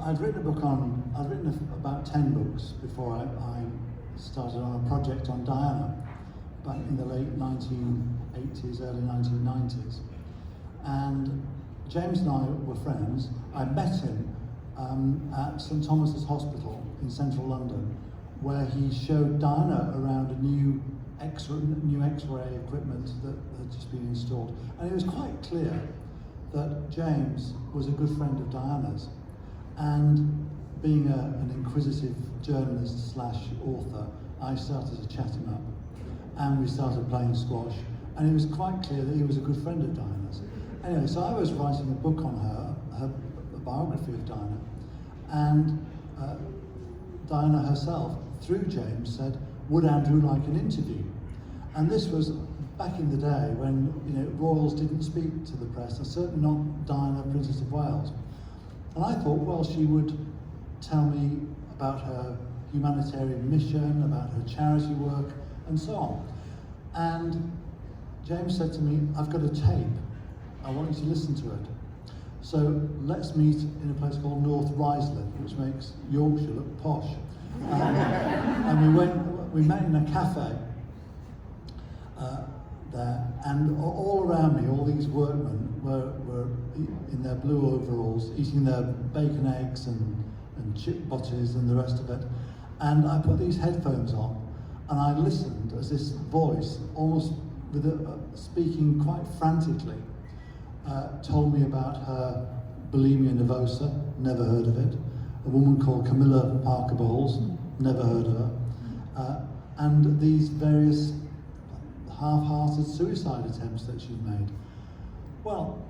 I'd written about 10 books before I started on a project on Diana, back in the late 1980s, early 1990s. And James and I were friends. I met him at St Thomas's Hospital in central London, where he showed Diana around a new X-ray equipment that had just been installed. And it was quite clear that James was a good friend of Diana's. And being an inquisitive journalist slash author, I started to chat him up. And we started playing squash. And it was quite clear that he was a good friend of Diana's. Anyway, so I was writing a book on her biography of Diana. And Diana herself, through James, said, would Andrew like an interview? And this was back in the day when royals didn't speak to the press, and certainly not Diana, Princess of Wales. And I thought, well, she would tell me about her humanitarian mission, about her charity work, and so on. And James said to me, I've got a tape. I want you to listen to it. So let's meet in a place called North Ruislip, which makes Yorkshire look posh. And we met in a cafe there, and all around me, all these workmen were in their blue overalls, eating their bacon, eggs, and chip butties and the rest of it. And I put these headphones on, and I listened as this voice, almost speaking quite frantically, told me about her bulimia nervosa, never heard of it. A woman called Camilla Parker Bowles, never heard of her. And these various half-hearted suicide attempts that she'd made. Well,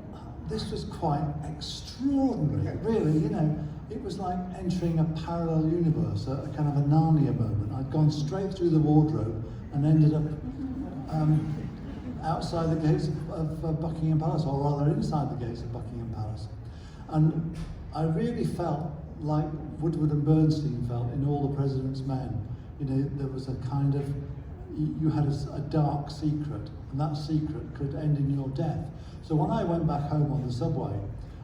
this was quite extraordinary, really, It was like entering a parallel universe, a kind of a Narnia moment. I'd gone straight through the wardrobe and ended up outside the gates of Buckingham Palace, or rather inside the gates of Buckingham Palace. And I really felt like Woodward and Bernstein felt in All the President's Men. There was a kind of, you had a dark secret, and that secret could end in your death. So when I went back home on the subway,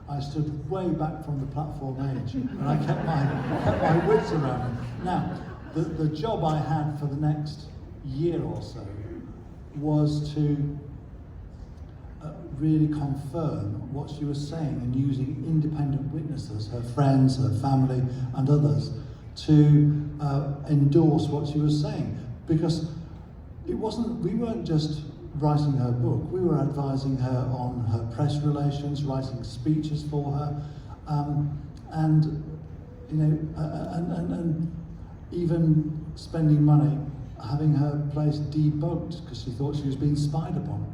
I stood way back from the platform edge, and I kept my wits around me. Now, the job I had for the next year or so was to really confirm what she was saying, and using independent witnesses, her friends, her family, and others, to endorse what she was saying. Because we weren't just writing her book, we were advising her on her press relations, writing speeches for her, and even spending money having her place debunked because she thought she was being spied upon.